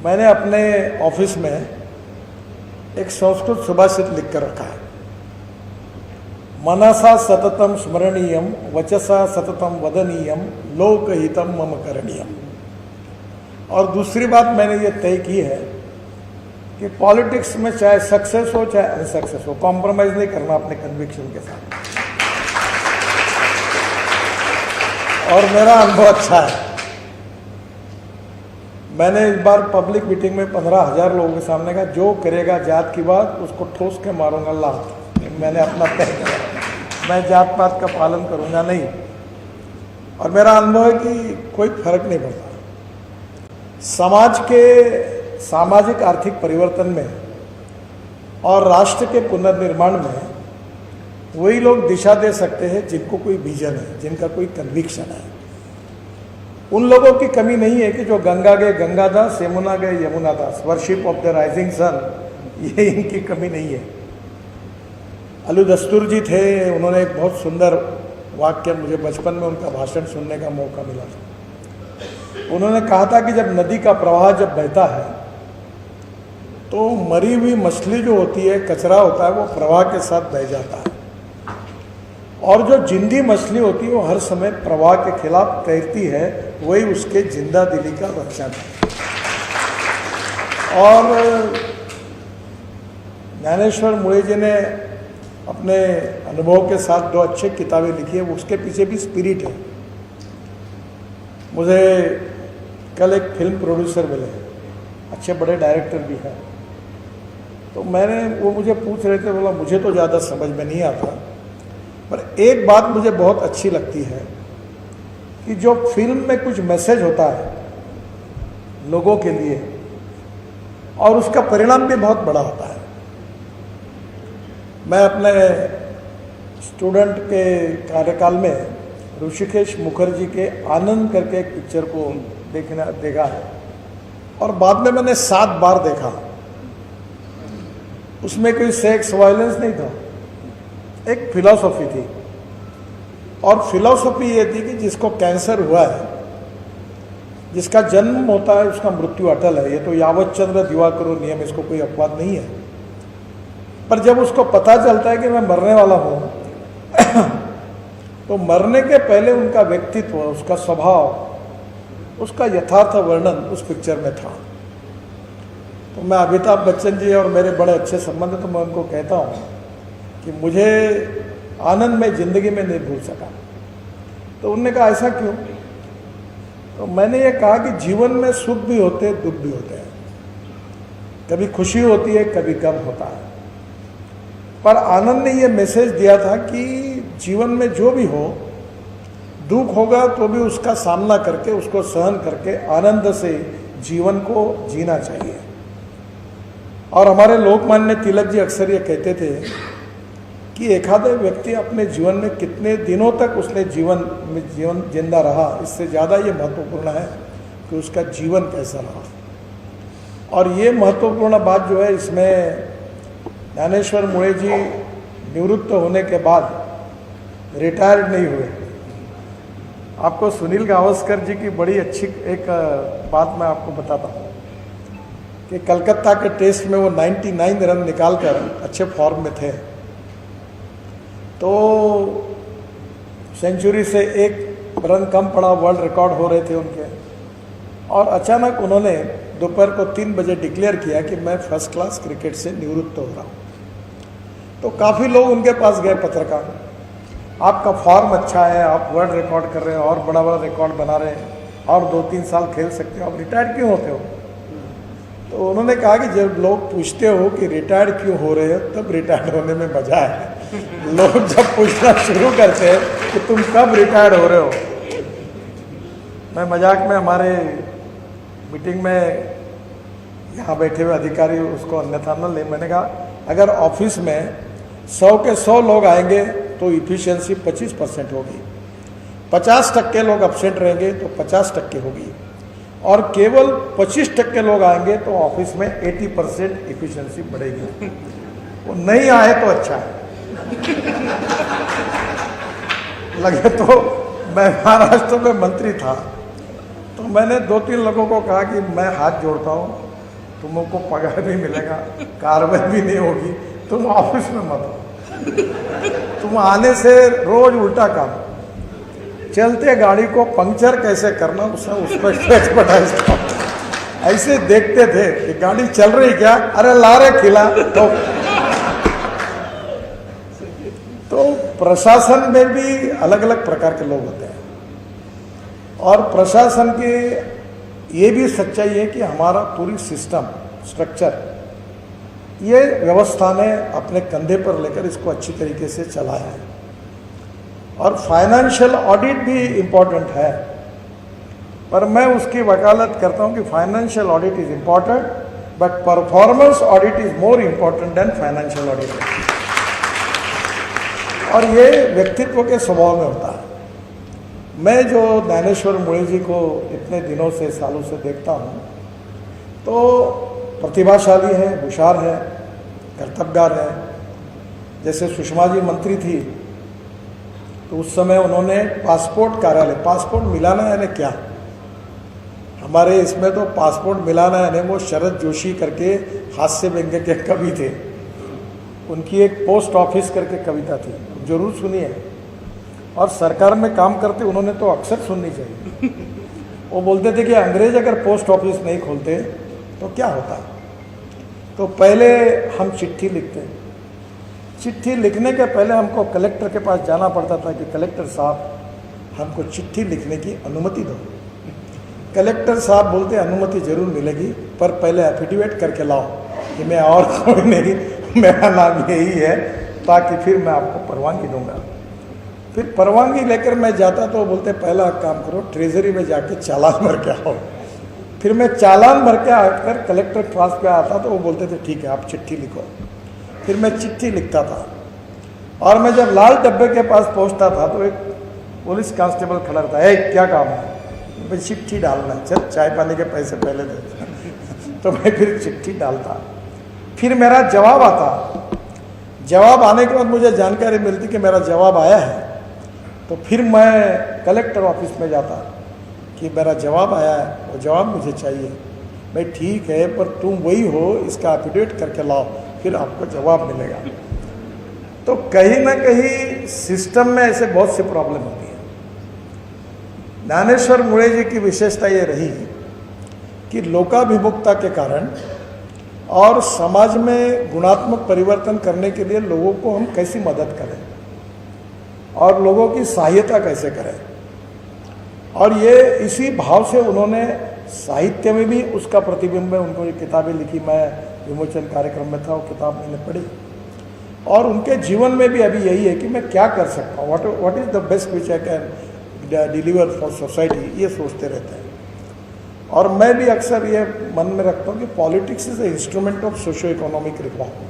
मैंने अपने ऑफिस में एक संस्कृत सुभाषित लिख कर रखा है, मनसा सततम स्मरणीयम वचसा सततम वदनीयम लोकहितम मम करणीयम। और दूसरी बात मैंने ये तय की है कि पॉलिटिक्स में चाहे सक्सेस हो चाहे अनसक्सेस हो, कॉम्प्रोमाइज नहीं करना अपने कन्विक्शन के साथ। और मेरा अनुभव अच्छा है। मैंने इस बार पब्लिक मीटिंग में 15,000 लोगों के सामने कहा, जो करेगा जात की बात उसको ठोस के मारूंगा लात। मैंने अपना तय किया, मैं जात पात का पालन करूंगा नहीं। और मेरा अनुभव है कि कोई फर्क नहीं पड़ता। समाज के सामाजिक आर्थिक परिवर्तन में और राष्ट्र के पुनर्निर्माण में वही लोग दिशा दे सकते हैं जिनको कोई विजन है, जिनका कोई कन्विक्शन है। उन लोगों की कमी नहीं है कि जो गंगा गए गंगादास, यमुना गए Yamunadas, worship of the rising sun, ये इनकी कमी नहीं है। अलू दस्तूर जी थे, उन्होंने एक बहुत सुंदर वाक्य, मुझे बचपन में उनका भाषण सुनने का मौका मिला था। उन्होंने कहा था कि जब नदी का प्रवाह जब बहता है तो मरी हुई मछली जो होती है, कचरा होता है, वो प्रवाह के साथ बह जाता है, और जो जिंदी मछली होती है वो हर समय प्रवाह के खिलाफ तैरती है, वही उसके जिंदा दिली का रक्षण है। और ज्ञानेश्वर मुळे जी ने अपने अनुभव के साथ 2 अच्छी किताबें लिखी है, उसके पीछे भी स्पिरिट है। मुझे कल एक फिल्म प्रोड्यूसर मिले, अच्छे बड़े डायरेक्टर भी हैं, तो वो मुझे पूछ रहे थे, बोला मुझे तो ज़्यादा समझ में नहीं आता, पर एक बात मुझे बहुत अच्छी लगती है कि जो फिल्म में कुछ मैसेज होता है लोगों के लिए और उसका परिणाम भी बहुत बड़ा होता है। मैं अपने स्टूडेंट के कार्यकाल में ऋषिकेश मुखर्जी के आनंद करके एक पिक्चर को देखा है, और बाद में मैंने 7 बार देखा। उसमें कोई सेक्स वायलेंस नहीं था, एक फिलॉसफी थी, और फिलॉसफी ये थी कि जिसको कैंसर हुआ है, जिसका जन्म होता है उसका मृत्यु अटल है। ये तो यावत चंद्र दिवाकरो नियम, इसको कोई अपवाद नहीं है। पर जब उसको पता चलता है कि मैं मरने वाला हूँ तो मरने के पहले उनका व्यक्तित्व, उसका स्वभाव, उसका यथार्थ वर्णन उस पिक्चर में था। तो मैं अमिताभ बच्चन जी और मेरे बड़े अच्छे संबंध, तो मैं उनको कहता हूँ कि मुझे आनंद में ज़िंदगी में नहीं भूल सका। तो उन्होंने कहा ऐसा क्यों? तो मैंने ये कहा कि जीवन में सुख भी होते हैं, दुख भी होते हैं, कभी खुशी होती है, कभी गम होता है। पर आनंद ने ये मैसेज दिया था कि जीवन में जो भी हो, दुख होगा तो भी उसका सामना करके, उसको सहन करके आनंद से जीवन को जीना चाहिए। और हमारे लोकमान्य तिलक जी अक्सर ये कहते थे कि एखादे व्यक्ति अपने जीवन में कितने दिनों तक उसने जीवन जिंदा रहा, इससे ज़्यादा ये महत्वपूर्ण है कि उसका जीवन कैसा रहा। और ये महत्वपूर्ण बात जो है, इसमें ज्ञानेश्वर मुळे जी निवृत्त होने के बाद रिटायर्ड नहीं हुए। आपको सुनील गावस्कर जी की बड़ी अच्छी एक बात मैं आपको बताता हूँ कि कलकत्ता के टेस्ट में वो 99 रन निकाल कर अच्छे फॉर्म में थे, तो सेंचुरी से 1 रन कम पड़ा, वर्ल्ड रिकॉर्ड हो रहे थे उनके, और अचानक उन्होंने दोपहर को 3 बजे डिक्लेयर किया कि मैं फर्स्ट क्लास क्रिकेट से निवृत्त हो रहा हूँ। तो काफ़ी लोग उनके पास गए, पत्रकार, आपका फॉर्म अच्छा है, आप वर्ल्ड रिकॉर्ड कर रहे हैं और बड़ा बड़ा रिकॉर्ड बना रहे हैं और 2-3 साल खेल सकते हो, आप रिटायर्ड क्यों होते हो? तो उन्होंने कहा कि जब लोग पूछते हो कि रिटायर्ड क्यों हो रहे हो, तब रिटायर्ड होने में मजा है। लोग जब पूछना शुरू करते हैं कि तुम कब रिटायर्ड हो रहे हो। मैं मजाक में हमारे मीटिंग में यहाँ बैठे हुए अधिकारी उसको अन्यथा न ले, मैंने कहा अगर ऑफिस में 100 के 100 लोग आएंगे तो इफिशियंसी 25% होगी, 50% लोग एब्सेंट रहेंगे तो 50% होगी, और केवल 25% लोग आएंगे तो ऑफिस में 80% इफिशियंसी बढ़ेगी। वो नहीं आए तो अच्छा है। लगे तो मैं महाराष्ट्र में मंत्री था, तो मैंने 2-3 लोगों को कहा कि मैं हाथ जोड़ता हूँ, तुमको पगार भी मिलेगा, कार्रवाई भी नहीं होगी, तुम ऑफिस में मत हो। तुम आने से रोज उल्टा काम, चलते गाड़ी को पंक्चर कैसे करना उस पर एक्सपर्टाइज था। ऐसे देखते थे कि गाड़ी चल रही क्या, अरे ला रहे खिला। तो प्रशासन में भी अलग अलग प्रकार के लोग होते हैं, और प्रशासन की ये भी सच्चाई है कि हमारा पूरी सिस्टम स्ट्रक्चर ये व्यवस्था ने अपने कंधे पर लेकर इसको अच्छी तरीके से चलाया है। और फाइनेंशियल ऑडिट भी इम्पोर्टेंट है, पर मैं उसकी वकालत करता हूं कि financial audit is important, but performance audit is more important then financial audit. और ये व्यक्तित्व के स्वभाव में होता है। मैं जो ज्ञानेश्वर मुळे जी को इतने दिनों से, सालों से देखता हूँ, तो प्रतिभाशाली है, होशियार है, कर्तव्यगार है। जैसे सुषमा जी मंत्री थी तो उस समय उन्होंने पासपोर्ट कार्यालय, पासपोर्ट मिलाना यानी क्या, हमारे इसमें तो पासपोर्ट मिलाना यानी वो शरद जोशी करके हास्य व्यंग्य के कवि थे, उनकी एक पोस्ट ऑफिस करके कविता थी, जरूर सुनिए। और सरकार में काम करते उन्होंने तो अक्सर सुननी चाहिए। वो बोलते थे कि अंग्रेज अगर पोस्ट ऑफिस नहीं खोलते तो क्या होता। तो पहले हम चिट्ठी लिखते, चिट्ठी लिखने के पहले हमको कलेक्टर के पास जाना पड़ता था कि कलेक्टर साहब हमको चिट्ठी लिखने की अनुमति दो। कलेक्टर साहब बोलते अनुमति जरूर मिलेगी, पर पहले एफिडेविट करके लाओ कि मैं और कोई नहीं, मेरा नाम यही है, ताकि फिर मैं आपको परवानगी दूंगा। फिर परवानगी लेकर मैं जाता तो बोलते पहला काम करो ट्रेजरी में जाके चालान भर के आओ। फिर मैं चालान भर के आकर कलेक्टर के पास पे आता तो वो बोलते थे ठीक है आप चिट्ठी लिखो। फिर मैं चिट्ठी लिखता था, और मैं जब लाल डब्बे के पास पहुंचता था तो एक पुलिस कांस्टेबल खड़ा था, क्या काम है, मैं चिट्ठी डालना, चल चाय पानी के पैसे पहले दे। तो मैं फिर चिट्ठी डालता, फिर मेरा जवाब आता। जवाब आने के बाद मुझे जानकारी मिलती कि मेरा जवाब आया है, तो फिर मैं कलेक्टर ऑफिस में जाता कि मेरा जवाब आया है, वो जवाब मुझे चाहिए। भाई ठीक है, पर तुम वही हो, इसका एफिडेविट करके लाओ, फिर आपको जवाब मिलेगा। तो कहीं ना कहीं सिस्टम में ऐसे बहुत सी प्रॉब्लम होती है। ज्ञानेश्वर मुळे जी की विशेषता ये रही कि लोकाभिमुखता के कारण और समाज में गुणात्मक परिवर्तन करने के लिए लोगों को हम कैसी मदद करें और लोगों की सहायता कैसे करें, और ये इसी भाव से उन्होंने साहित्य में भी उसका प्रतिबिंब है। उनको ये किताबें लिखी, मैं विमोचन कार्यक्रम में था, वो किताब मैंने पढ़ी, और उनके जीवन में भी अभी यही है कि मैं क्या कर सकता हूँ, what is the best which I can deliver for society, ये सोचते रहते हैं। और मैं भी अक्सर ये मन में रखता हूँ कि politics is a instrument of socio economic reform.